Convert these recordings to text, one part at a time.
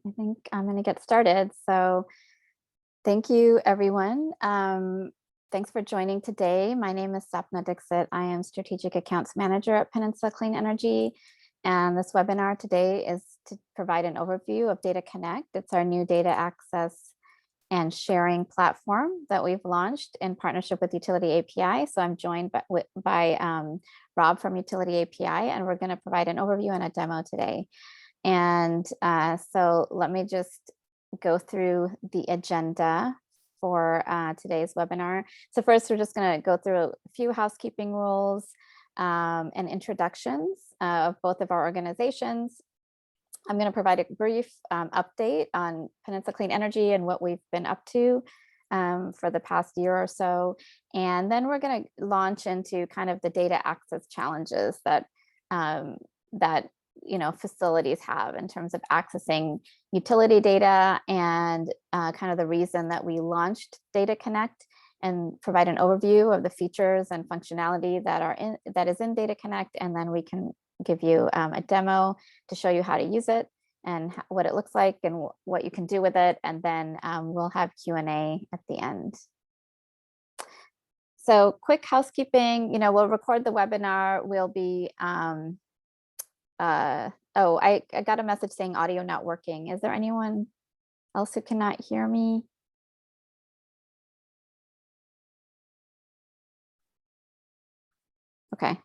I think I'm going to get started. So thank you, everyone. Thanks for joining today. My name is Sapna Dixit. I am Strategic Accounts Manager at Peninsula Clean Energy. And this webinar today is to provide an overview of Data Connect. It's our new data access and sharing platform that we've launched in partnership with UtilityAPI. So I'm joined by Rob from UtilityAPI, and we're going to provide an overview and a demo today. And so let me just go through the agenda for today's webinar. So first, we're just going to go through a few housekeeping rules and introductions of both of our organizations. I'm going to provide a brief update on Peninsula Clean Energy and what we've been up to for the past year or so. And then we're going to launch into kind of the data access challenges that facilities have in terms of accessing utility data, and kind of the reason that we launched Data Connect, and provide an overview of the features and functionality that is in Data Connect. And then we can give you a demo to show you how to use it and what it looks like and what you can do with it. And then we'll have Q&A at the end. So quick housekeeping, we'll record the webinar. We'll be, I got a message saying audio not working. Is there anyone else who cannot hear me? Okay.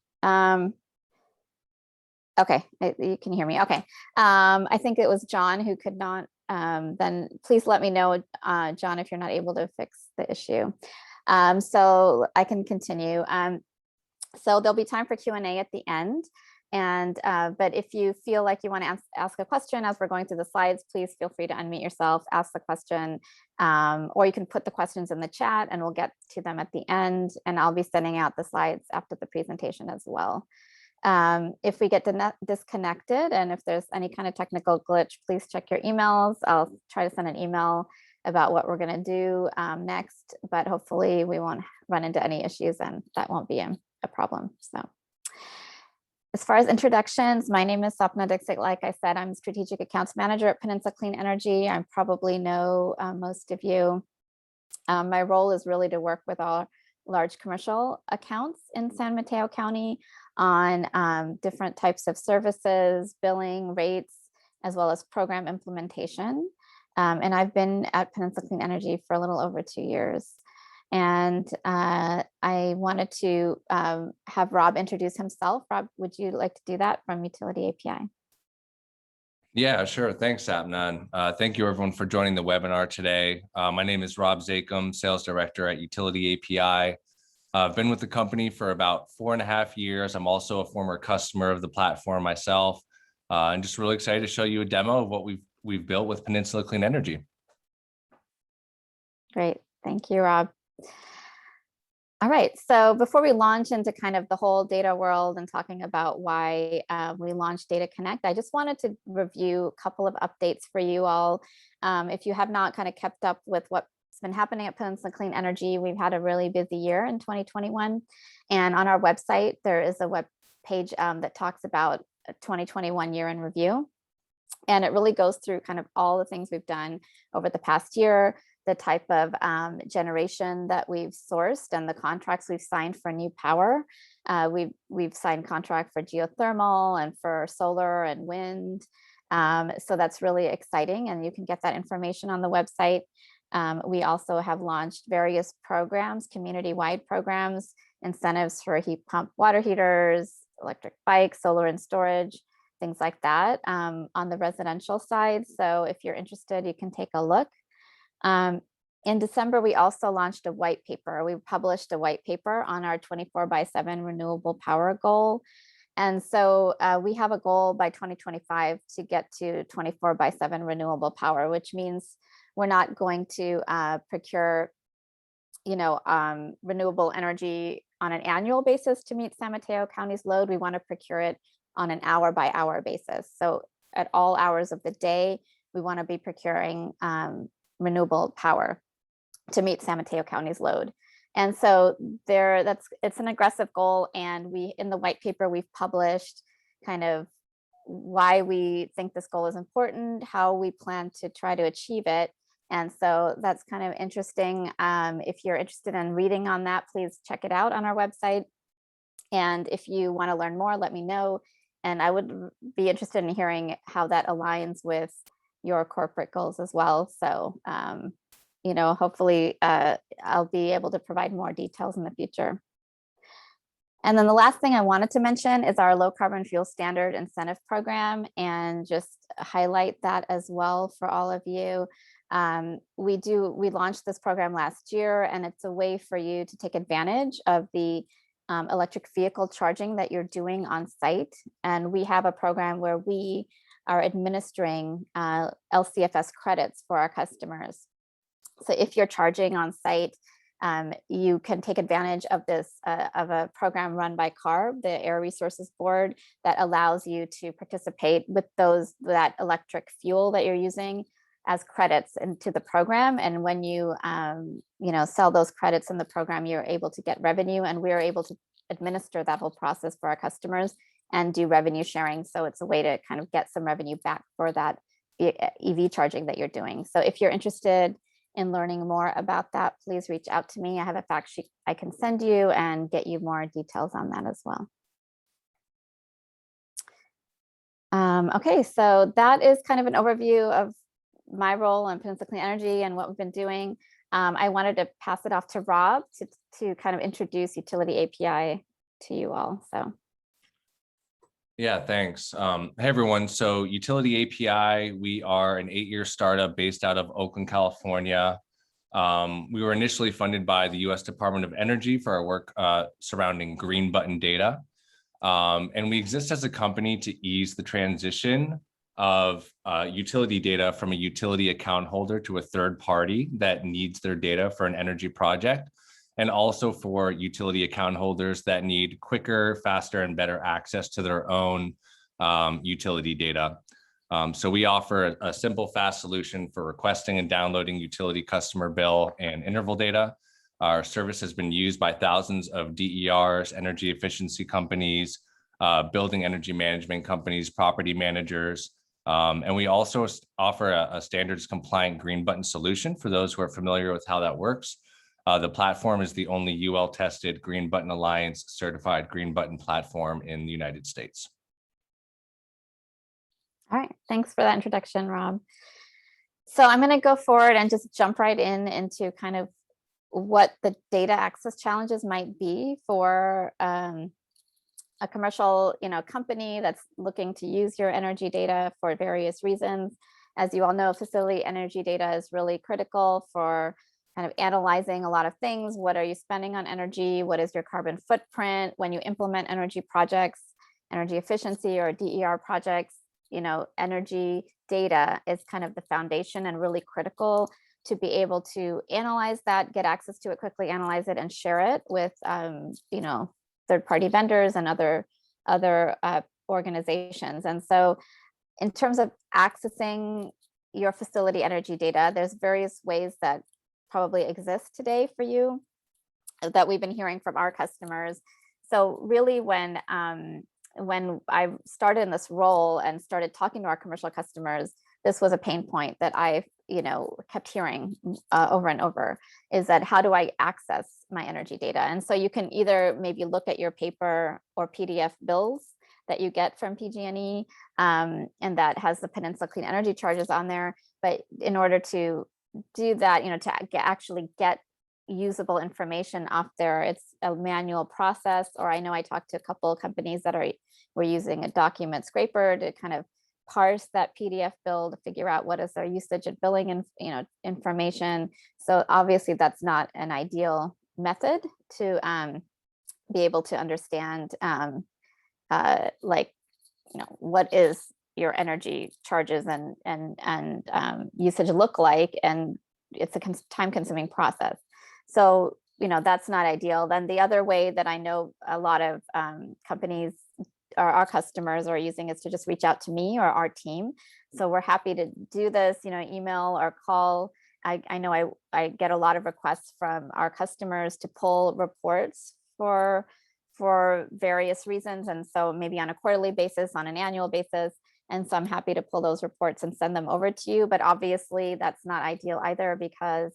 Okay, you can hear me. Okay. I think it was John who could not. Then please let me know, John, if you're not able to fix the issue. So I can continue. So there'll be time for Q&A at the end. And but if you feel like you want to ask a question as we're going through the slides, please feel free to unmute yourself, ask the question, or you can put the questions in the chat and we'll get to them at the end. And I'll be sending out the slides after the presentation as well. If we get disconnected and if there's any kind of technical glitch, please check your emails. I'll try to send an email about what we're going to do next, but hopefully we won't run into any issues and that won't be a problem. So as far as introductions, my name is Sapna Dixit. Like I said, I'm Strategic Accounts Manager at Peninsula Clean Energy. I probably know most of you. My role is really to work with all large commercial accounts in San Mateo County on different types of services, billing, rates, as well as program implementation. And I've been at Peninsula Clean Energy for a little over 2 years. And I wanted to have Rob introduce himself. Rob, would you like to do that from UtilityAPI? Yeah, sure. Thanks, Sapna. Thank you, everyone, for joining the webinar today. My name is Rob Zakum, Sales Director at UtilityAPI. I've been with the company for about 4.5 years. I'm also a former customer of the platform myself. I'm just really excited to show you a demo of what we've built with Peninsula Clean Energy. Great. Thank you, Rob. All right, so before we launch into kind of the whole data world and talking about why we launched Data Connect, I just wanted to review a couple of updates for you all. If you have not kind of kept up with what's been happening at Peninsula Clean Energy, we've had a really busy year in 2021. And on our website, there is a web page that talks about a 2021 year in review. And it really goes through kind of all the things we've done over the past year, the type of generation that we've sourced and the contracts we've signed for new power. We've signed contract for geothermal and for solar and wind. So that's really exciting, and you can get that information on the website. We also have launched various programs, community-wide programs, incentives for heat pump water heaters, electric bikes, solar and storage, things like that on the residential side. So if you're interested, you can take a look. In December, we also launched a white paper. We published a white paper on our 24/7 renewable power goal. And so we have a goal by 2025 to get to 24/7 renewable power, which means we're not going to procure, renewable energy on an annual basis to meet San Mateo County's load. We want to procure it on an hour-by-hour basis. So at all hours of the day, we want to be procuring renewable power to meet San Mateo County's load. And so it's an aggressive goal. And in the white paper, we've published kind of why we think this goal is important, how we plan to try to achieve it. And so that's kind of interesting. If you're interested in reading on that, please check it out on our website. And if you want to learn more, let me know. And I would be interested in hearing how that aligns with your corporate goals as well. So, hopefully I'll be able to provide more details in the future. And then the last thing I wanted to mention is our low carbon fuel standard incentive program, and just highlight that as well for all of you. We launched this program last year, and it's a way for you to take advantage of the electric vehicle charging that you're doing on site. And we have a program where we are administering LCFS credits for our customers. So if you're charging on site, you can take advantage of this, of a program run by CARB, the Air Resources Board, that allows you to participate with that electric fuel that you're using as credits into the program. And when you sell those credits in the program, you're able to get revenue, and we're able to administer that whole process for our customers and do revenue sharing. So it's a way to kind of get some revenue back for that EV charging that you're doing. So if you're interested in learning more about that, please reach out to me. I have a fact sheet I can send you and get you more details on that as well. Okay, so that is kind of an overview of my role in Peninsula Clean Energy and what we've been doing. I wanted to pass it off to Rob to kind of introduce UtilityAPI to you all. So. Yeah, thanks. Hey, everyone. So UtilityAPI, we are an 8-year startup based out of Oakland, California. We were initially funded by the U.S. Department of Energy for our work surrounding green button data. And we exist as a company to ease the transition of utility data from a utility account holder to a third party that needs their data for an energy project, and also for utility account holders that need quicker, faster, and better access to their own utility data. So we offer a simple, fast solution for requesting and downloading utility customer bill and interval data. Our service has been used by thousands of DERs, energy efficiency companies, building energy management companies, property managers. And we also offer a standards compliant green button solution for those who are familiar with how that works. The platform is the only UL tested Green Button Alliance certified green button platform in the United States. All right, thanks for that introduction, Rob. So I'm going to go forward and just jump right into kind of what the data access challenges might be for a commercial company that's looking to use your energy data for various reasons. As you all know, facility energy data is really critical for kind of analyzing a lot of things. What are you spending on energy? What is your carbon footprint when you implement energy projects, energy efficiency or DER projects? Energy data is kind of the foundation and really critical to be able to analyze that, get access to it quickly, analyze it, and share it with third-party vendors and other organizations. And so in terms of accessing your facility energy data, there's various ways that probably exist today for you that we've been hearing from our customers. So really when I started in this role and started talking to our commercial customers, this was a pain point that I kept hearing over and over, is that how do I access my energy data? And so you can either maybe look at your paper or PDF bills that you get from PG&E, and that has the Peninsula Clean Energy charges on there. But in order to do that, to actually get usable information off there, it's a manual process. Or I know I talked to a couple of companies that were using a document scraper to kind of parse that PDF bill to figure out what is their usage and billing and information. So obviously that's not an ideal method to be able to understand what is your energy charges and usage look like, and it's a time-consuming process. So that's not ideal. Then the other way that I know a lot of companies or our customers are using is to just reach out to me or our team. So we're happy to do this, email or call. I know I get a lot of requests from our customers to pull reports for for various reasons. And so maybe on a quarterly basis, on an annual basis. And so I'm happy to pull those reports and send them over to you. But obviously that's not ideal either, because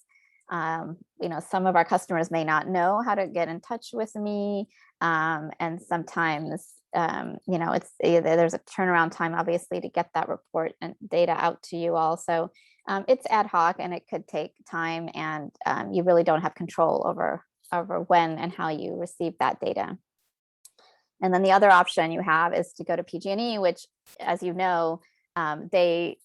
some of our customers may not know how to get in touch with me. And sometimes, it's there's a turnaround time, obviously, to get that report and data out to you all. So it's ad hoc and it could take time, and you really don't have control over when and how you receive that data. And then the other option you have is to go to PG&E, which, as you know, they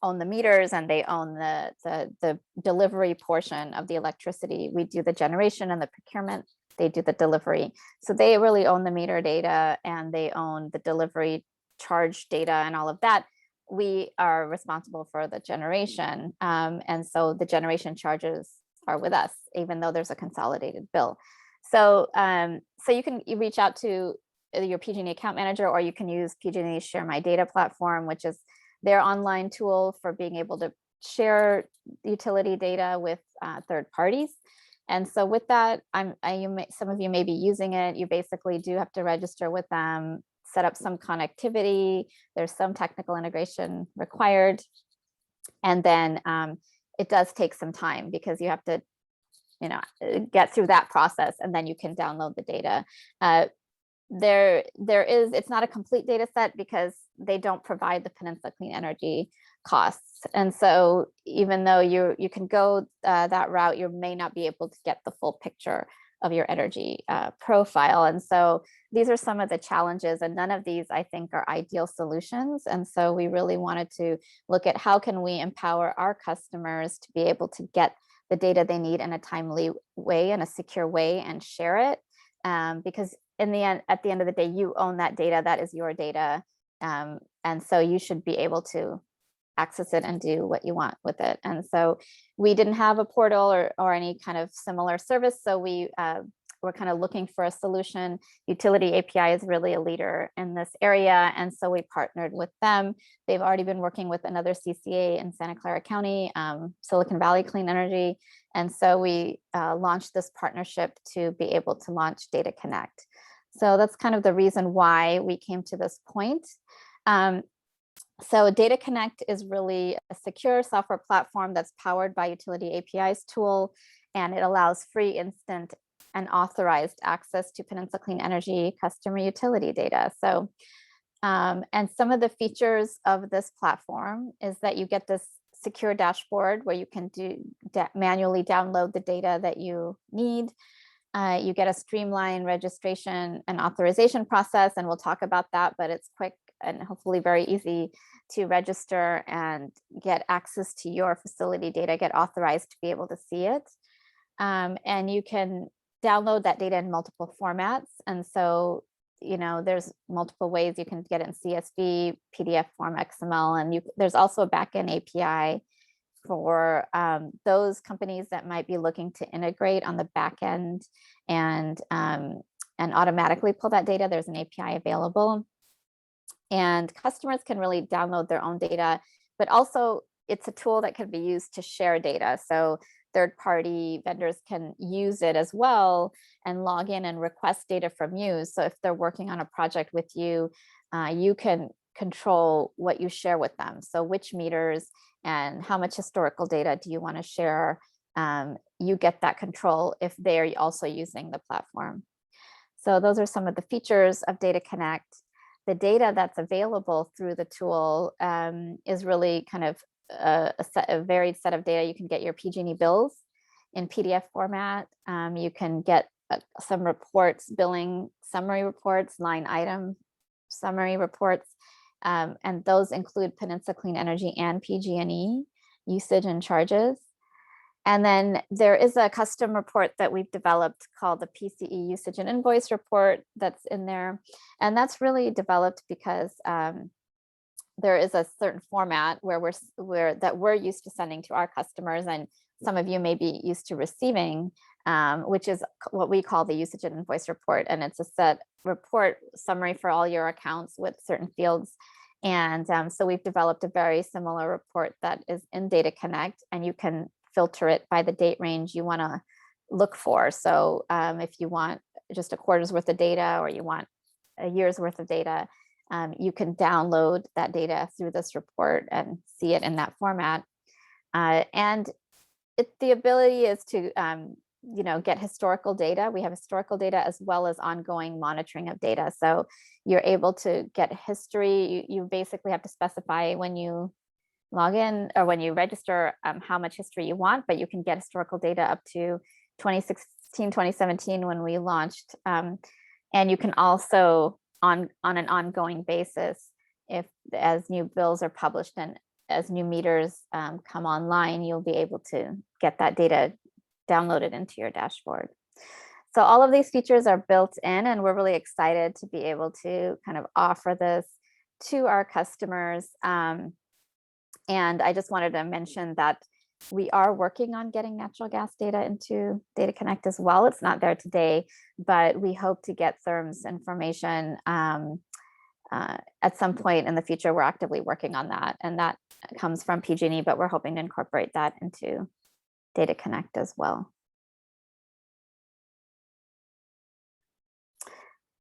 own the meters, and they own the delivery portion of the electricity. We do the generation and the procurement. They do the delivery. So they really own the meter data, and they own the delivery charge data and all of that. We are responsible for the generation. And so the generation charges are with us, even though there's a consolidated bill. So you reach out to your PG&E account manager, or you can use PG&E's Share My Data platform, which is their online tool for being able to share utility data with third parties. And so with that, some of you may be using it. You basically do have to register with them, set up some connectivity. There's some technical integration required. And then it does take some time, because you have to get through that process, and then you can download the data. It's not a complete data set, because they don't provide the Peninsula Clean Energy costs. And so even though you can go that route, you may not be able to get the full picture of your energy profile. And so these are some of the challenges, and none of these, I think, are ideal solutions. And so we really wanted to look at how can we empower our customers to be able to get the data they need in a timely way, in a secure way, and share it. Because at the end of the day, you own that data. That is your data. And so you should be able to access it and do what you want with it. And so we didn't have a portal or any kind of similar service. So we're kind of looking for a solution. UtilityAPI is really a leader in this area. And so we partnered with them. They've already been working with another CCA in Santa Clara County, Silicon Valley Clean Energy. And so we launched this partnership to be able to launch Data Connect. So that's kind of the reason why we came to this point. So Data Connect is really a secure software platform that's powered by UtilityAPI's tool, and it allows free, instant, and authorized access to Peninsula Clean Energy customer utility data. So, and some of the features of this platform is that you get this secure dashboard where you can manually download the data that you need. You get a streamlined registration and authorization process, and we'll talk about that, but it's quick and hopefully very easy to register and get access to your facility data, get authorized to be able to see it. And you can download that data in multiple formats. And so, there's multiple ways you can get it in CSV, PDF form, XML, and there's also a backend API for those companies that might be looking to integrate on the back end and automatically pull that data. There's an API available, and customers can really download their own data, but also it's a tool that can be used to share data. So third-party vendors can use it as well and log in and request data from you. So if they're working on a project with you, you can control what you share with them. So which meters and how much historical data do you want to share? You get that control if they're also using the platform. So those are some of the features of Data Connect. The data that's available through the tool is really kind of a varied set of data. You can get your PG&E bills in PDF format. You can get some reports, billing summary reports, line item summary reports, and those include Peninsula Clean Energy and PG&E usage and charges. And then there is a custom report that we've developed called the PCE usage and invoice report that's in there. And that's really developed because there is a certain format where we're used to sending to our customers, and some of you may be used to receiving, which is what we call the usage and invoice report. And it's a set report summary for all your accounts with certain fields. And so we've developed a very similar report that is in Data Connect, and you can filter it by the date range you want to look for. So if you want just a quarter's worth of data, or you want a year's worth of data, you can download that data through this report and see it in that format. And the ability is to get historical data. We have historical data as well as ongoing monitoring of data. So you're able to get history. You basically have to specify when you log in or when you register how much history you want, but you can get historical data up to 2016, 2017 when we launched. And you can also on an ongoing basis, as new bills are published and as new meters come online, you'll be able to get that data downloaded into your dashboard. So all of these features are built in, and we're really excited to be able to kind of offer this to our customers. And I just wanted to mention that we are working on getting natural gas data into Data Connect as well. It's not there today, but we hope to get therms information at some point in the future. We're actively working on that, and that comes from PG&E, but we're hoping to incorporate that into Data Connect as well.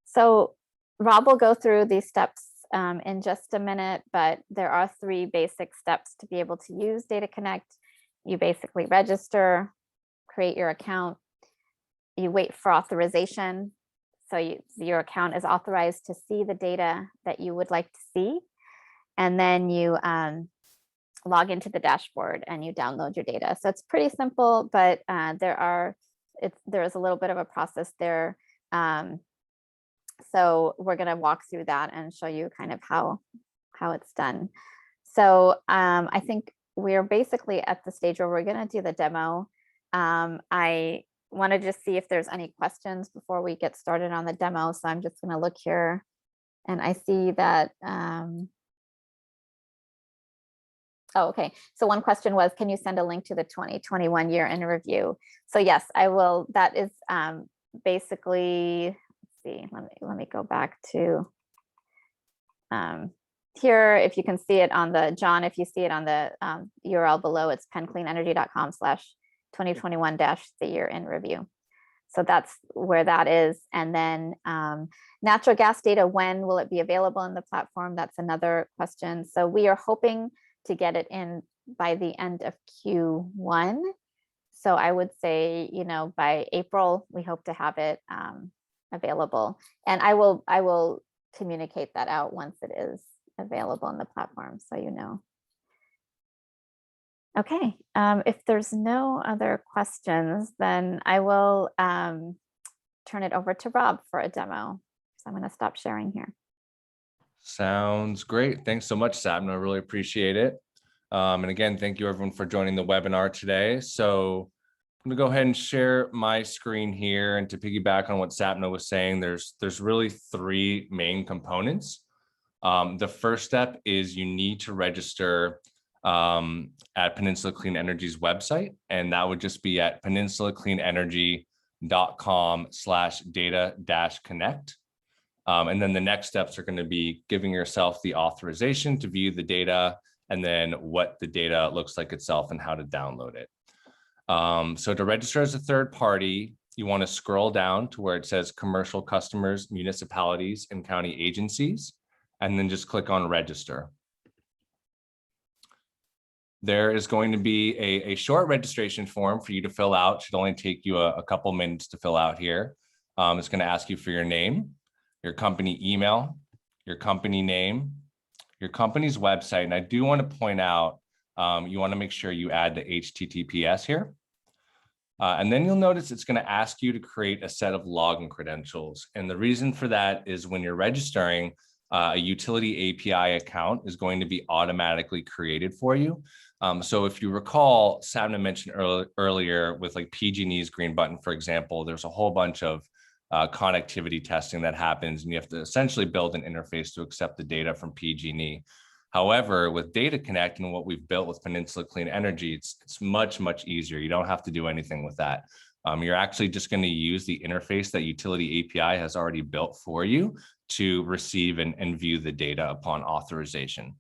So Rob will go through these steps in just a minute, but there are 3 basic steps to be able to use Data Connect. You basically register, create your account, you wait for authorization. So your account is authorized to see the data that you would like to see. And then you log into the dashboard and you download your data. So it's pretty simple, but there is a little bit of a process there. So we're going to walk through that and show you kind of how it's done. So I think we're basically at the stage where we're going to do the demo. I want to just see if there's any questions before we get started on the demo. So I'm just going to look here, and I see that. Oh, okay. So one question was, can you send a link to the 2021 year in review? So yes, I will. That is basically, let's see, let me go back to here. If you can see it on the, John, if you see it on the URL below, it's pencleanenergy.com/2021- the year in review. So that's where that is. And then natural gas data, when will it be available in the platform? That's another question. So we are hoping to get it in by the end of Q1. So I would say, by April, we hope to have it available. And I will communicate that out once it is available in the platform, so you know. Okay, if there's no other questions, then I will turn it over to Rob for a demo. So I'm going to stop sharing here. Sounds great. Thanks so much, Sapna. I really appreciate it. And again, thank you everyone for joining the webinar today. So I'm gonna go ahead and share my screen here, and to piggyback on what Sapna was saying, there's really 3 main components. The first step is you need to register at Peninsula Clean Energy's website, and that would just be at peninsulacleanenergy.com/data-connect. And then the next steps are going to be giving yourself the authorization to view the data, and then what the data looks like itself and how to download it. So to register as a third party, you want to scroll down to where it says commercial customers, municipalities, and county agencies, and then just click on register. There is going to be a short registration form for you to fill out. It should only take you a couple minutes to fill out here. It's going to ask you for your name, your company email, your company name, your company's website. And I do want to point out, you want to make sure you add the HTTPS here. And then you'll notice it's going to ask you to create a set of login credentials. And the reason for that is when you're registering, a UtilityAPI account is going to be automatically created for you. So if you recall, Sapna mentioned earlier with like PG&E's green button, for example, there's a whole bunch of connectivity testing that happens, and you have to essentially build an interface to accept the data from PG&E. However, with Data Connect and what we've built with Peninsula Clean Energy, it's much, much easier. You don't have to do anything with that. You're actually just going to use the interface that UtilityAPI has already built for you to receive and view the data upon authorization.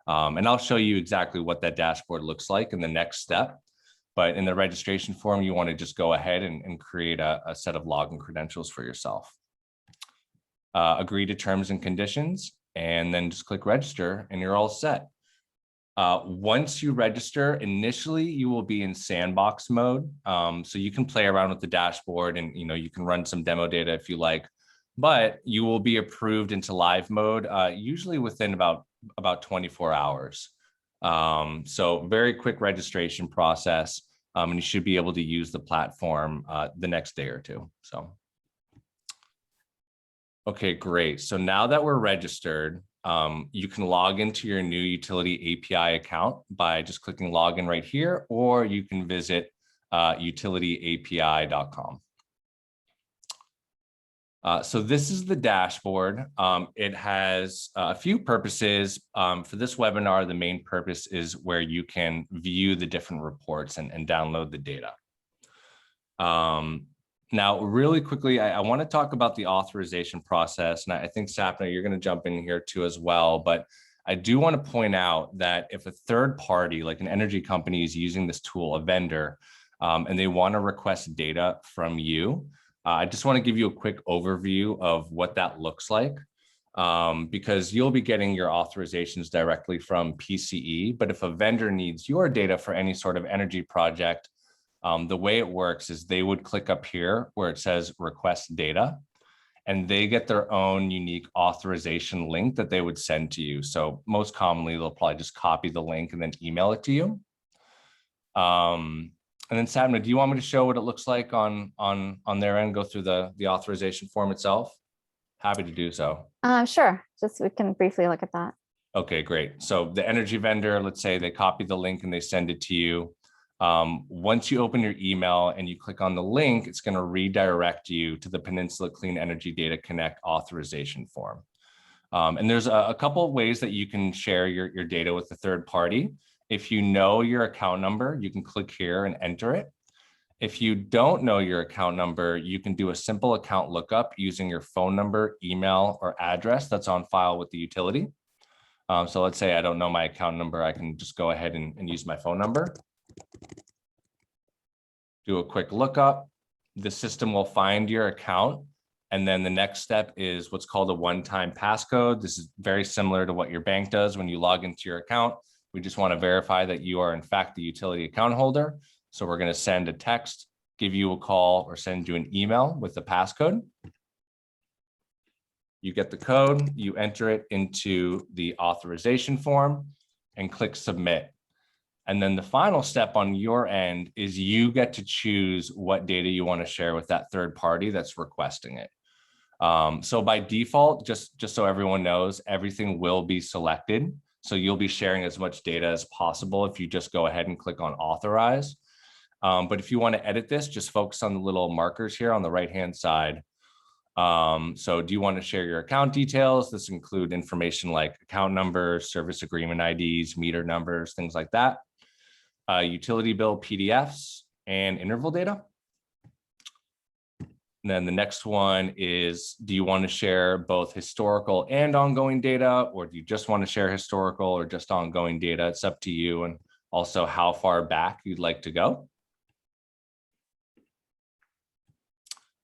And I'll show you exactly what that dashboard looks like in the next step. But in the registration form, you want to just go ahead and create a set of login credentials for yourself. Agree to terms and conditions, and then just click register and you're all set. Once you register, initially you will be in sandbox mode. So you can play around with the dashboard and you can run some demo data if you like, but you will be approved into live mode, usually within about 24 hours. So very quick registration process, and you should be able to use the platform the next day or two. So. Okay, great. So now that we're registered, you can log into your new Utility API account by just clicking login right here, or you can visit utilityapi.com. So this is the dashboard. It has a few purposes. For this webinar, the main purpose is where you can view the different reports and download the data. Now, really quickly, I want to talk about the authorization process. And I think, Sapna, you're going to jump in here too as well. But I do want to point out that if a third party, like an energy company, is using this tool, a vendor, and they want to request data from you, I just want to give you a quick overview of what that looks like, because you'll be getting your authorizations directly from PCE. But if a vendor needs your data for any sort of energy project, the way it works is they would click up here where it says request data, and they get their own unique authorization link that they would send to you. So most commonly, they'll probably just copy the link and then email it to you. And then Sapna, do you want me to show what it looks like on their end, go through the authorization form itself? Happy to do so. Sure, just we can briefly look at that. Okay, great. So the energy vendor, let's say they copy the link and they send it to you. Once you open your email and you click on the link, it's going to redirect you to the Peninsula Clean Energy Data Connect authorization form. And there's a couple of ways that you can share your data with the third party. If you know your account number, you can click here and enter it. If you don't know your account number, you can do a simple account lookup using your phone number, email, or address that's on file with the utility. So let's say I don't know my account number, I can just go ahead and use my phone number. Do a quick lookup. The system will find your account. And then the next step is what's called a one-time passcode. This is very similar to what your bank does when you log into your account. We just want to verify that you are in fact the utility account holder. So we're going to send a text, give you a call, or send you an email with the passcode. You get the code, you enter it into the authorization form and click submit. And then the final step on your end is you get to choose what data you want to share with that third party that's requesting it. So by default, just so everyone knows, everything will be selected. So you'll be sharing as much data as possible if you just go ahead and click on authorize. But if you want to edit this, just focus on the little markers here on the right-hand side. So do you want to share your account details? This include information like account numbers, service agreement IDs, meter numbers, things like that. Utility bill PDFs and interval data. And then the next one is, do you want to share both historical and ongoing data, or do you just want to share historical or just ongoing data? It's up to you. And also how far back you'd like to go.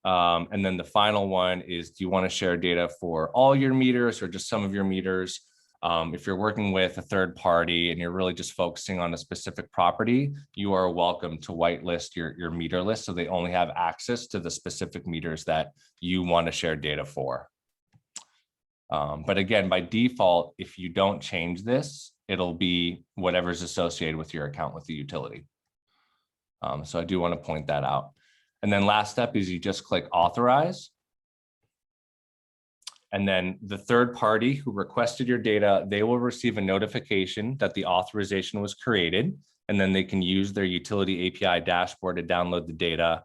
And then the final one is, do you want to share data for all your meters or just some of your meters? If you're working with a third party and you're really just focusing on a specific property, you are welcome to whitelist your meter list so they only have access to the specific meters that you want to share data for. But again, by default, if you don't change this, it'll be whatever's associated with your account with the utility. So I do want to point that out. And then last step is you just click authorize. And then the third party who requested your data, they will receive a notification that the authorization was created, and then they can use their Utility API dashboard to download the data.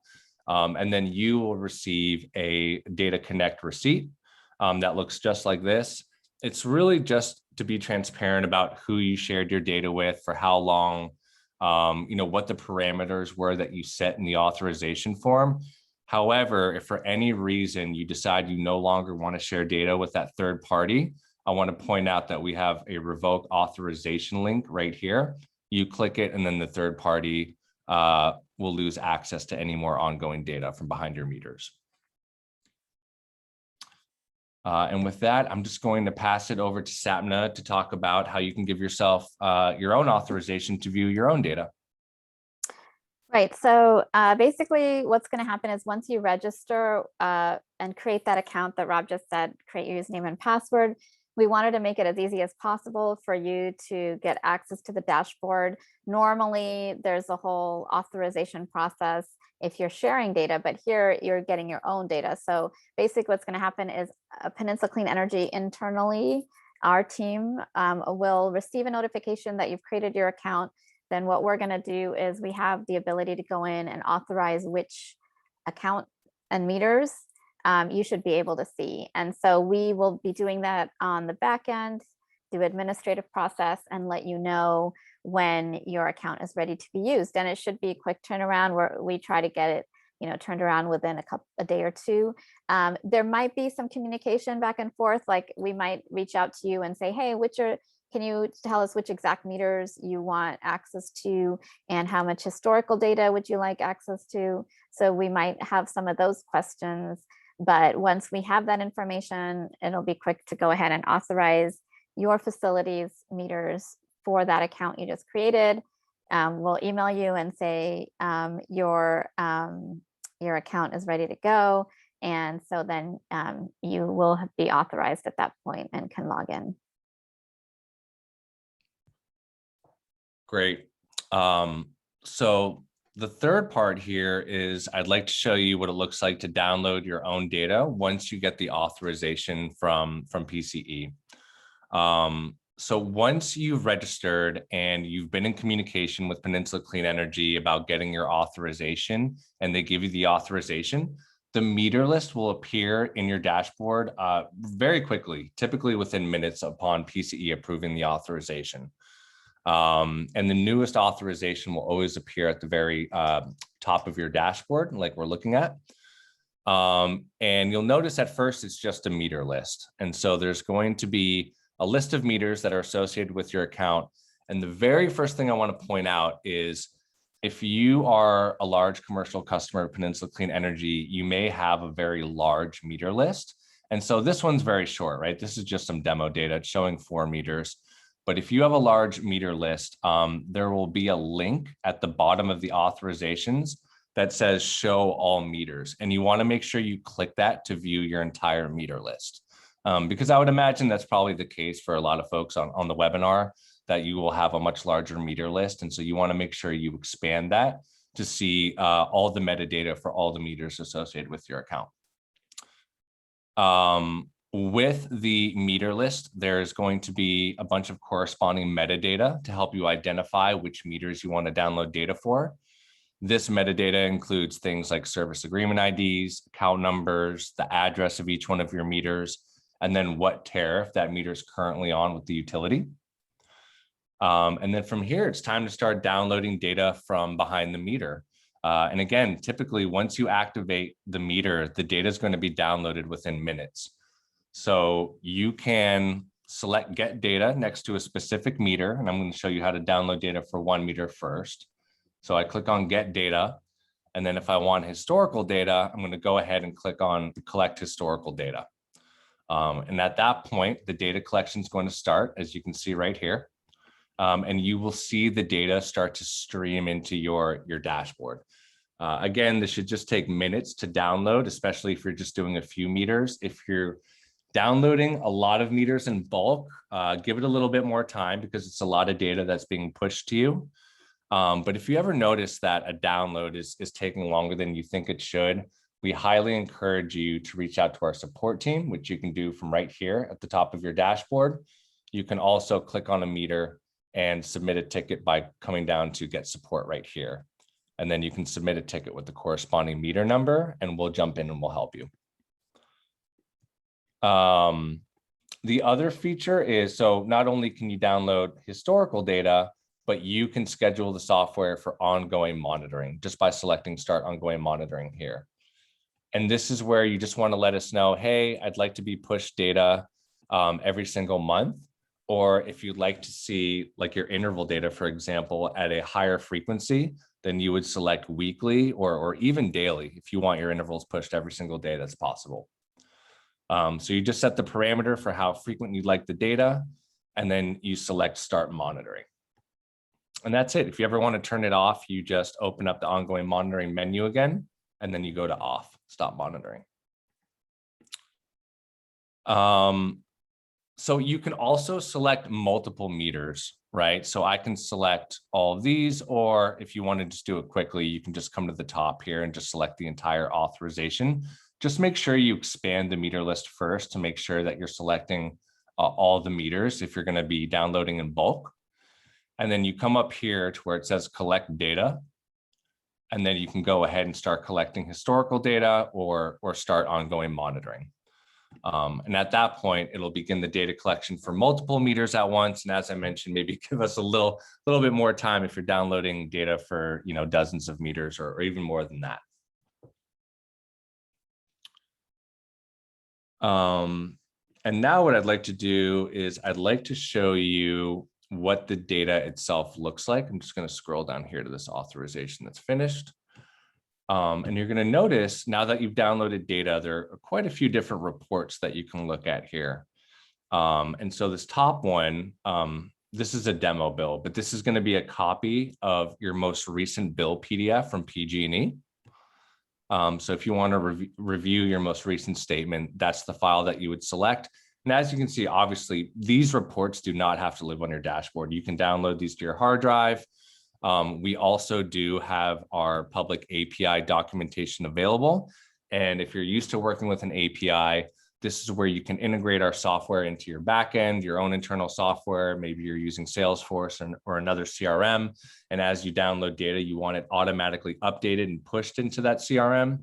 And then you will receive a Data Connect receipt that looks just like this. It's really just to be transparent about who you shared your data with, for how long, what the parameters were that you set in the authorization form. However, if for any reason you decide you no longer want to share data with that third party, I want to point out that we have a revoke authorization link right here. You click it, and then the third party will lose access to any more ongoing data from behind your meters. And with that, I'm just going to pass it over to Sapna to talk about how you can give yourself your own authorization to view your own data. Right. So basically what's going to happen is once you register and create that account that Rob just said, create your username and password, we wanted to make it as easy as possible for you to get access to the dashboard. Normally, there's a whole authorization process if you're sharing data, but here you're getting your own data. So basically what's going to happen is Peninsula Clean Energy internally, our team will receive a notification that you've created your account. Then what we're going to do is we have the ability to go in and authorize which account and meters you should be able to see. And so we will be doing that on the back end, do administrative process, and let you know when your account is ready to be used. And it should be a quick turnaround where we try to get it turned around within a day or two. There might be some communication back and forth, like we might reach out to you and say, hey, can you tell us which exact meters you want access to and how much historical data would you like access to? So we might have some of those questions, but once we have that information, it'll be quick to go ahead and authorize your facility's meters for that account you just created. We'll email you and say your account is ready to go. And so then you will be authorized at that point and can log in. Great. So the third part here is I'd like to show you what it looks like to download your own data once you get the authorization from PCE. So once you've registered and you've been in communication with Peninsula Clean Energy about getting your authorization and they give you the authorization, the meter list will appear in your dashboard very quickly, typically within minutes upon PCE approving the authorization. And the newest authorization will always appear at the very top of your dashboard, like we're looking at. And you'll notice at first it's just a meter list. And so there's going to be a list of meters that are associated with your account. And the very first thing I want to point out is if you are a large commercial customer of Peninsula Clean Energy, you may have a very large meter list. And so this one's very short, right? This is just some demo data. It's showing 4 meters. But if you have a large meter list, there will be a link at the bottom of the authorizations that says show all meters. And you want to make sure you click that to view your entire meter list. Because I would imagine that's probably the case for a lot of folks on the webinar, that you will have a much larger meter list. And so you want to make sure you expand that to see all the metadata for all the meters associated with your account. With the meter list, there's going to be a bunch of corresponding metadata to help you identify which meters you want to download data for. This metadata includes things like service agreement IDs, account numbers, the address of each one of your meters, and then what tariff that meter is currently on with the utility. And then from here, it's time to start downloading data from behind the meter. And again, typically, once you activate the meter, the data is going to be downloaded within minutes. So you can select get data next to a specific meter, and I'm going to show you how to download data for 1 meter first. So I click on get data, and then if I want historical data, I'm going to go ahead and click on collect historical data. And at that point, the data collection is going to start, as you can see right here. And you will see the data start to stream into your dashboard. Again, this should just take minutes to download, especially if you're just doing a few meters. If you're downloading a lot of meters in bulk, give it a little bit more time because it's a lot of data that's being pushed to you. But if you ever notice that a download is taking longer than you think it should, we highly encourage you to reach out to our support team, which you can do from right here at the top of your dashboard. You can also click on a meter and submit a ticket by coming down to get support right here. And then you can submit a ticket with the corresponding meter number, and we'll jump in and we'll help you. The other feature is, so not only can you download historical data, but you can schedule the software for ongoing monitoring just by selecting start ongoing monitoring here. And this is where you just want to let us know, hey, I'd like to be pushed data every single month. Or if you'd like to see like your interval data, for example, at a higher frequency, then you would select weekly or even daily if you want your intervals pushed every single day that's possible. So you just set the parameter for how frequent you'd like the data, and then you select start monitoring. And that's it. If you ever want to turn it off, you just open up the ongoing monitoring menu again, and then you go to off, stop monitoring. So you can also select multiple meters, right? So I can select all of these, or if you want to just do it quickly, you can just come to the top here and just select the entire authorization. Just make sure you expand the meter list first to make sure that you're selecting all the meters if you're going to be downloading in bulk. And then you come up here to where it says collect data. And then you can go ahead and start collecting historical data or start ongoing monitoring. And at that point, it'll begin the data collection for multiple meters at once. And as I mentioned, maybe give us a little bit more time if you're downloading data for, dozens of meters or even more than that. And now what I'd like to do is I'd like to show you what the data itself looks like. I'm just going to scroll down here to this authorization that's finished. And you're going to notice now that you've downloaded data, there are quite a few different reports that you can look at here. And so this top one, this is a demo bill, but this is going to be a copy of your most recent bill PDF from PG&E. So if you want to review your most recent statement, that's the file that you would select. And as you can see, obviously, these reports do not have to live on your dashboard. You can download these to your hard drive. We also do have our public API documentation available. And if you're used to working with an API, this is where you can integrate our software into your backend, your own internal software. Maybe you're using Salesforce or another CRM. And as you download data, you want it automatically updated and pushed into that CRM.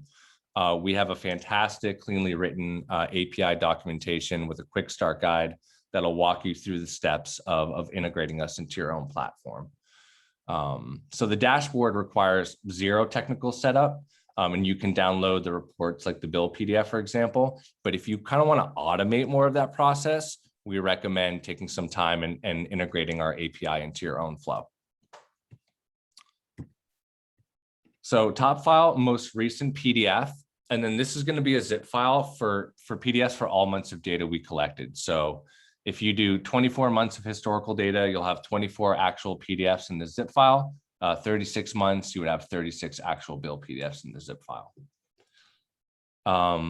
We have a fantastic, cleanly written API documentation with a quick start guide that'll walk you through the steps of integrating us into your own platform. So the dashboard requires zero technical setup, and you can download the reports like the bill PDF, for example. But if you kind of want to automate more of that process, we recommend taking some time and integrating our API into your own flow. So top file, most recent PDF. And then this is going to be a zip file for PDFs for all months of data we collected. So if you do 24 months of historical data, you'll have 24 actual PDFs in the zip file. 36 months, you would have 36 actual bill PDFs in the zip file.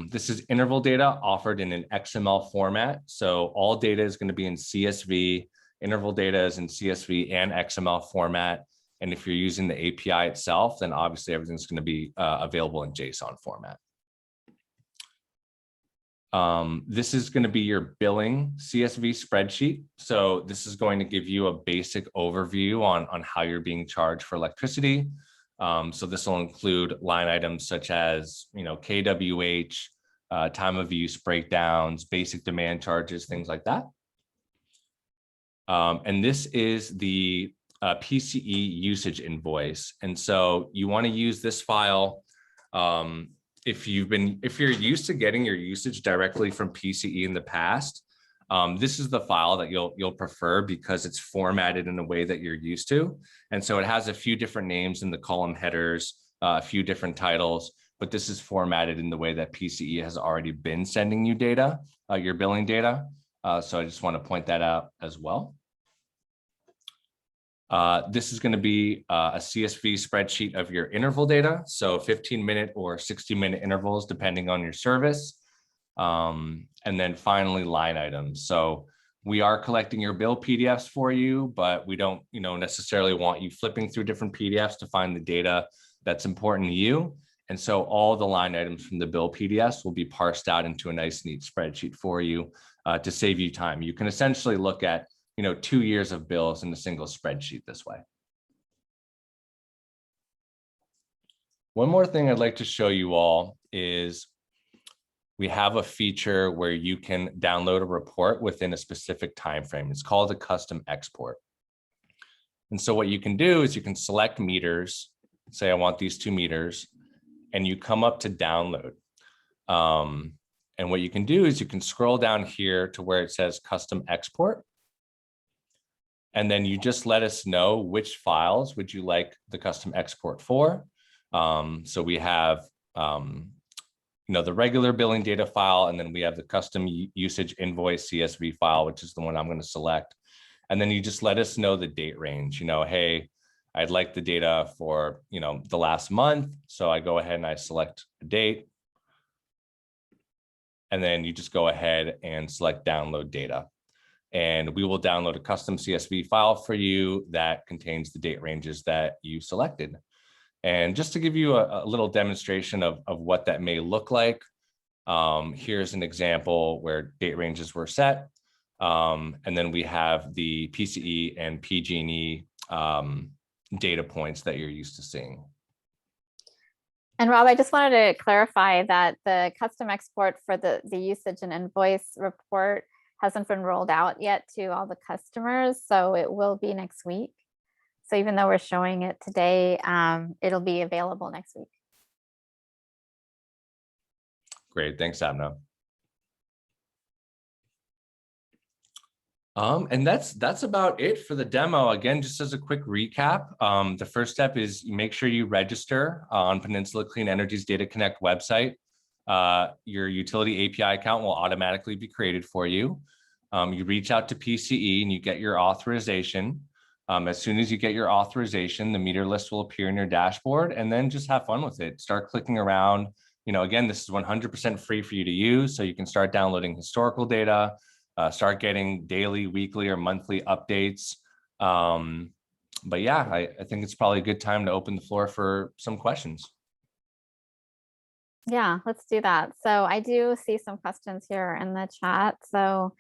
This is interval data offered in an XML format. So all data is going to be in CSV. Interval data is in CSV and XML format. And if you're using the API itself, then obviously everything's going to be available in JSON format. This is going to be your billing CSV spreadsheet. So this is going to give you a basic overview on how you're being charged for electricity. So this will include line items such as, KWH, time of use breakdowns, basic demand charges, things like that. And this is the PCE usage invoice. And so you want to use this file. If you're used to getting your usage directly from PCE in the past, this is the file that you'll prefer because it's formatted in a way that you're used to. And so it has a few different names in the column headers, a few different titles, but this is formatted in the way that PCE has already been sending you data, your billing data. So I just want to point that out as well. This is going to be a CSV spreadsheet of your interval data. So 15-minute or 60-minute intervals, depending on your service. And then finally, line items. So we are collecting your bill PDFs for you, but we don't necessarily want you flipping through different PDFs to find the data that's important to you. And so all the line items from the bill PDFs will be parsed out into a nice, neat spreadsheet for you to save you time. You can essentially look at 2 years of bills in a single spreadsheet this way. One more thing I'd like to show you all is we have a feature where you can download a report within a specific time frame. It's called a custom export. And so what you can do is you can select meters, say I want these 2 meters, and you come up to download. And what you can do is you can scroll down here to where it says custom export. And then you just let us know which files would you like the custom export for. So we have, the regular billing data file, and then we have the custom usage invoice CSV file, which is the one I'm going to select. And then you just let us know the date range, hey, I'd like the data for, the last month. So I go ahead and I select a date. And then you just go ahead and select download data. And we will download a custom CSV file for you that contains the date ranges that you selected. And just to give you a little demonstration of what that may look like, here's an example where date ranges were set. And then we have the PCE and PG&E data points that you're used to seeing. And Rob, I just wanted to clarify that the custom export for the usage and invoice report hasn't been rolled out yet to all the customers, so it will be next week. So even though we're showing it today, it'll be available next week. Great, thanks, Abna. And that's about it for the demo. Again, just as a quick recap, the first step is you make sure you register on Peninsula Clean Energy's Data Connect website. Your utility API account will automatically be created for you. You reach out to PCE and you get your authorization. As soon as you get your authorization, the meter list will appear in your dashboard, and then just have fun with it. Start clicking around. Again, this is 100% free for you to use, so you can start downloading historical data, start getting daily, weekly, or monthly updates. But yeah, I think it's probably a good time to open the floor for some questions. Yeah, let's do that. So I do see some questions here in the chat. So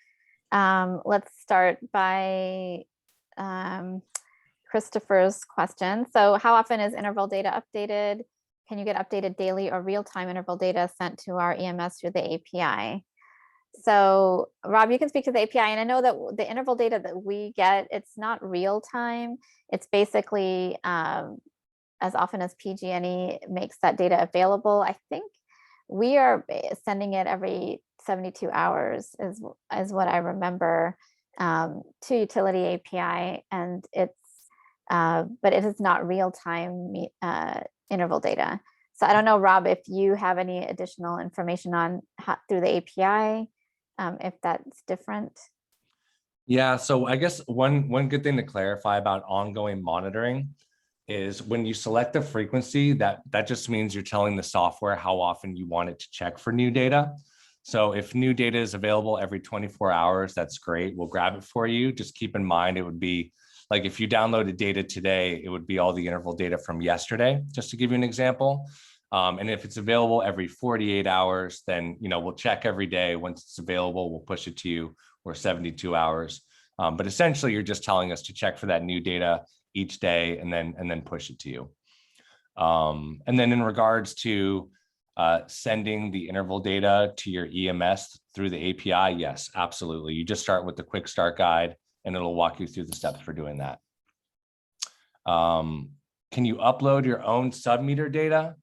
let's start by Christopher's question. So how often is interval data updated? Can you get updated daily or real-time interval data sent to our EMS through the API? So Rob, you can speak to the API, and I know that the interval data that we get, it's not real time. It's basically as often as PG&E makes that data available. I think we are sending it every 72 hours is what I remember to UtilityAPI, and it's but it is not real time interval data. So I don't know, Rob, if you have any additional information on how, through the API, if that's different. Yeah, so I guess one good thing to clarify about ongoing monitoring is when you select a frequency, that just means you're telling the software how often you want it to check for new data. So if new data is available every 24 hours, that's great. We'll grab it for you. Just keep in mind, it would be like if you downloaded data today, it would be all the interval data from yesterday, just to give you an example. And if it's available every 48 hours, then we'll check every day. Once it's available, we'll push it to you, or 72 hours. But essentially, you're just telling us to check for that new data each day and then push it to you. And then in regards to sending the interval data to your EMS through the API, yes, absolutely. You just start with the quick start guide and it'll walk you through the steps for doing that. Can you upload your own submeter data?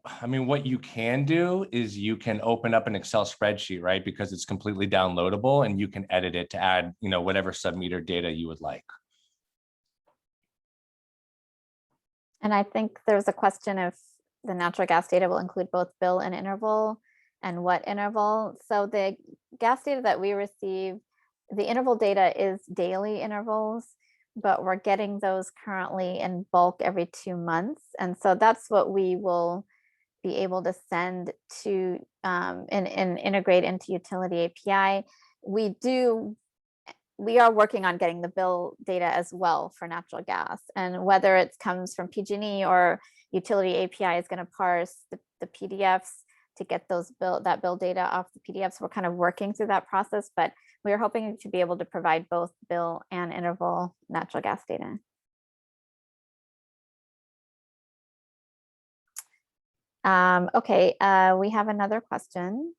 I mean, what you can do is you can open up an Excel spreadsheet, right? Because it's completely downloadable and you can edit it to add, whatever submeter data you would like. And I think there's a question if the natural gas data will include both bill and interval, and what interval. So the gas data that we receive, the interval data is daily intervals, but we're getting those currently in bulk every 2 months. And so that's what we will be able to send to and integrate into UtilityAPI. We are working on getting the bill data as well for natural gas, and whether it comes from PG&E or UtilityAPI is going to parse the PDFs to get that bill data off the PDFs. We're kind of working through that process, but we are hoping to be able to provide both bill and interval natural gas data. Okay, we have another question.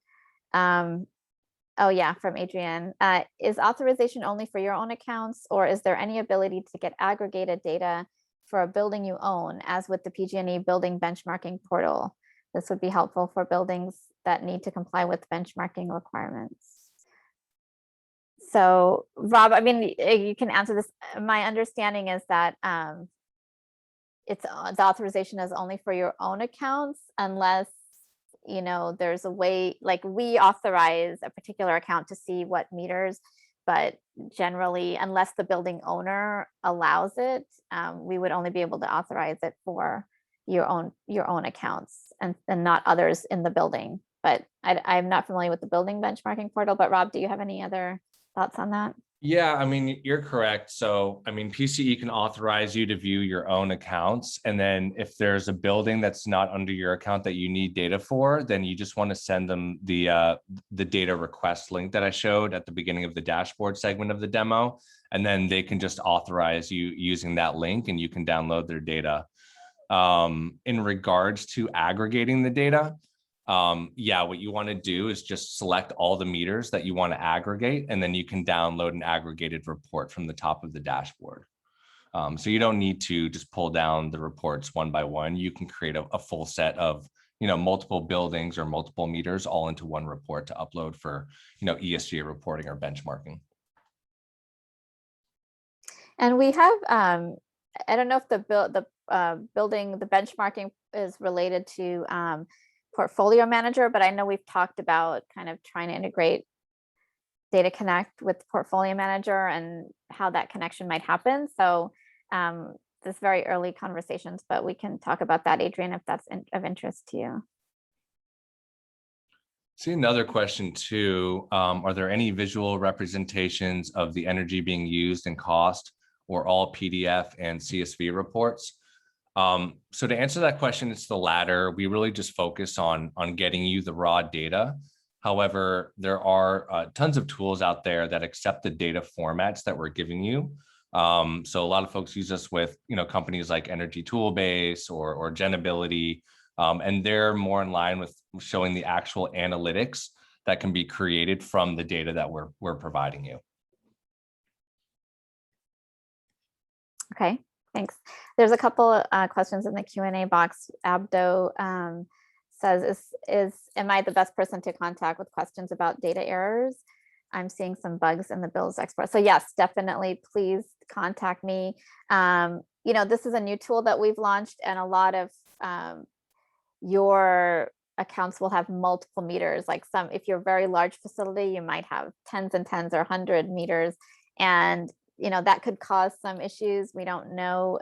Oh yeah, from Adrienne. Is authorization only for your own accounts, or is there any ability to get aggregated data for a building you own, as with the PG&E building benchmarking portal? This would be helpful for buildings that need to comply with benchmarking requirements. So Rob, I mean, you can answer this. My understanding is that it's the authorization is only for your own accounts unless, you know, there's a way, like we authorize a particular account to see what meters, but generally, unless the building owner allows it, we would only be able to authorize it for your own accounts and not others in the building. But I'm not familiar with the building benchmarking portal, but Rob, do you have any other thoughts on that? Yeah, I mean, you're correct. So, I mean, PCE can authorize you to view your own accounts. And then if there's a building that's not under your account that you need data for, then you just want to send them the data request link that I showed at the beginning of the dashboard segment of the demo. And then they can just authorize you using that link and you can download their data. In regards to aggregating the data, yeah, what you want to do is just select all the meters that you want to aggregate, and then you can download an aggregated report from the top of the dashboard. So you don't need to just pull down the reports one by one. You can create a full set of, you know, multiple buildings or multiple meters all into one report to upload for, you know, ESG reporting or benchmarking. And we have, I don't know if the building, the benchmarking is related to portfolio manager, but I know we've talked about kind of trying to integrate Data Connect with portfolio manager and how that connection might happen. So this very early conversations, but we can talk about that, Adrian, if that's of interest to you. See another question too. Are there any visual representations of the energy being used and cost, or all PDF and CSV reports? So to answer that question, it's the latter. We really just focus on getting you the raw data. However, there are tons of tools out there that accept the data formats that we're giving you. So a lot of folks use us with, you know, companies like Energy Toolbase or Genability, and they're more in line with showing the actual analytics that can be created from the data that we're providing you. Okay. Thanks. There's a couple questions in the Q&A box. Abdo says, am I the best person to contact with questions about data errors? I'm seeing some bugs in the bills export. So yes, definitely, please contact me. You know, this is a new tool that we've launched, and a lot of your accounts will have multiple meters. Like if you're a very large facility, you might have tens and tens or 100 meters. And you know, that could cause some issues. We don't know,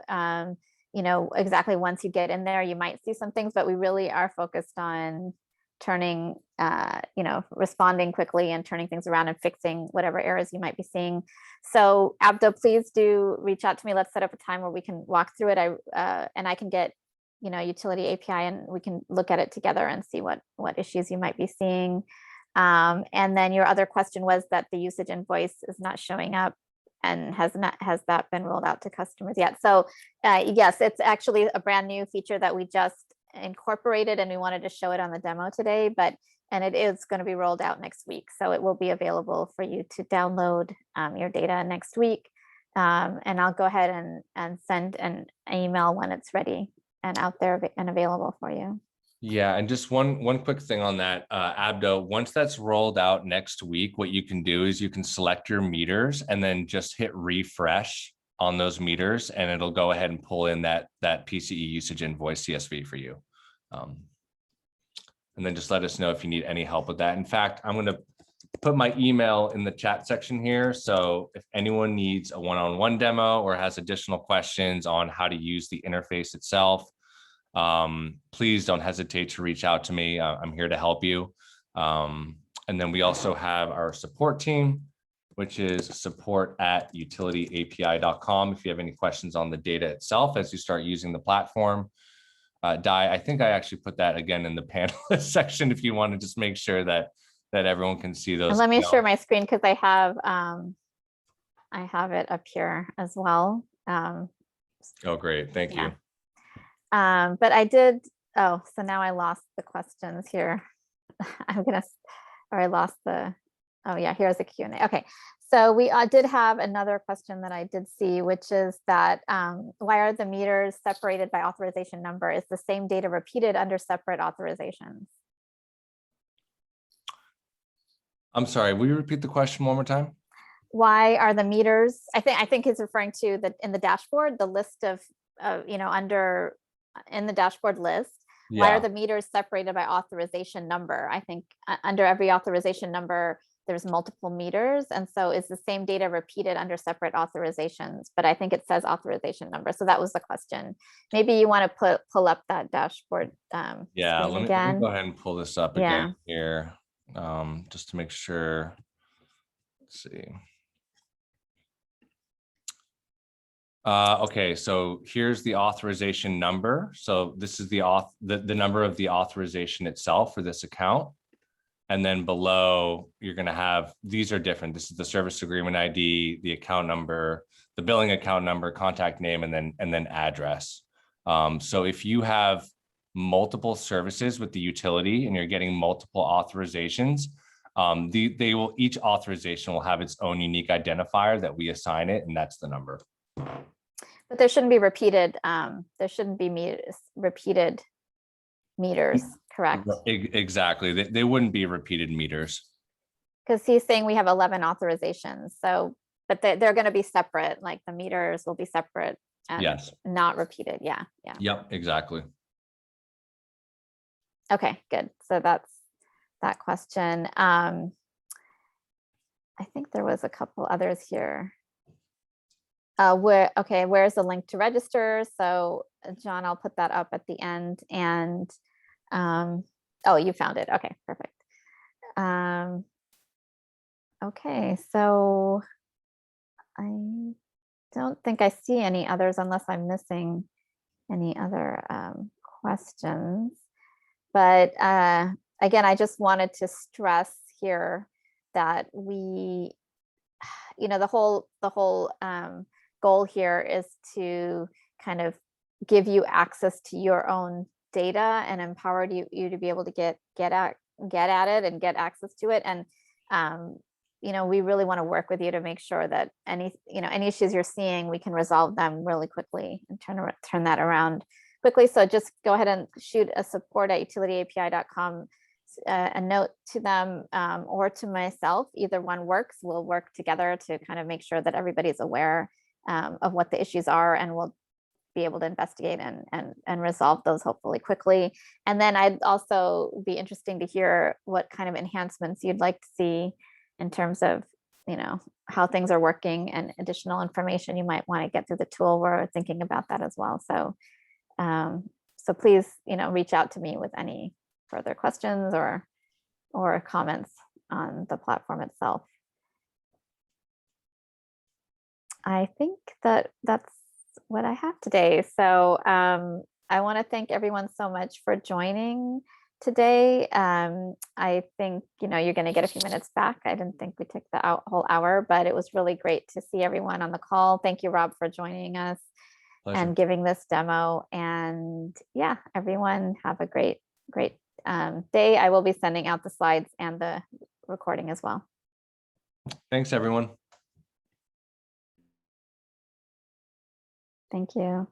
you know, exactly once you get in there, you might see some things, but we really are focused on turning, you know, responding quickly and turning things around and fixing whatever errors you might be seeing. So Abdo, please do reach out to me. Let's set up a time where we can walk through it. And I can get, you know, UtilityAPI, and we can look at it together and see what issues you might be seeing. And then your other question was that the usage invoice is not showing up. And has that been rolled out to customers yet? So yes, it's actually a brand new feature that we just incorporated, and we wanted to show it on the demo today, and it is going to be rolled out next week. So it will be available for you to download your data next week. And I'll go ahead and send an email when it's ready and out there and available for you. Yeah, and just one quick thing on that, Abdo, once that's rolled out next week, what you can do is you can select your meters and then just hit refresh on those meters, and it'll go ahead and pull in that PCE usage invoice CSV for you. And then just let us know if you need any help with that. In fact, I'm going to put my email in the chat section here. So if anyone needs a one-on-one demo or has additional questions on how to use the interface itself, please don't hesitate to reach out to me. I'm here to help you. And then we also have our support team, which is support@utilityapi.com. If you have any questions on the data itself as you start using the platform. Di, I think I actually put that again in the panelist section if you want to just make sure that everyone can see those. And let me share my screen because I have it up here as well. Oh, great. Thank you. But I did, so now I lost the questions here. I lost the, oh yeah, here's the Q&A. Okay, so we did have another question that I did see, which is that why are the meters separated by authorization number? Is the same data repeated under separate authorizations? I'm sorry, will you repeat the question one more time? why are the meters, I think he's referring to the, in the dashboard, the list of, you know, under, in the dashboard list, why are Yeah, the meters separated by authorization number? I think under every authorization number, there's multiple meters. And so is the same data repeated under separate authorizations? But I think it says authorization number. So that was the question. Maybe you want to pull up that dashboard yeah. screen Let me again. go ahead and pull this up Yeah. again here, just to make sure. Let's see. Okay, so here's the authorization number. So this is the number of the authorization itself for this account. And then below, you're going to have, these are different. This is the service agreement ID, the account number, the billing account number, contact name, and then address. So if you have multiple services with the utility and you're getting multiple authorizations, each authorization will have its own unique identifier that we assign it, and that's the number. But there shouldn't be repeated, there shouldn't be repeated meters, correct? Exactly. They wouldn't be repeated meters. Because he's saying we have 11 authorizations. So, but they're going to be separate, like the meters will be separate and Yes. not repeated. Yeah. Yeah. Yep, exactly. Okay, good. So that's that question. I think there was a couple others here. Where's the link to register? So John, I'll put that up at the end. And oh, you found it. Okay, perfect. Okay, so I don't think I see any others unless I'm missing any other questions. But again, I just wanted to stress here that we, you know, the whole goal here is to kind of give you access to your own data and empower you to be able to get at it and get access to it. And you know, we really want to work with you to make sure that any issues you're seeing, we can resolve them really quickly and turn that around quickly. So just go ahead and shoot a support@utilityapi.com a note to them or to myself. Either one works. We'll work together to kind of make sure that everybody's aware of what the issues are, and we'll be able to investigate and resolve those hopefully quickly. And then I'd also be interesting to hear what kind of enhancements you'd like to see in terms of, you know, how things are working and additional information you might want to get through the tool. We're thinking about that as well. So so please, you know, reach out to me with any further questions or comments on the platform itself. I think that's what I have today. So I want to thank everyone so much for joining today. I think, you know, you're going to get a few minutes back. I didn't think we took the whole hour, but it was really great to see everyone on the call. Thank you, Rob, for joining us. Pleasure. And giving this demo. And yeah, everyone have a great day. I will be sending out the slides and the recording as well. Thanks, everyone. Thank you.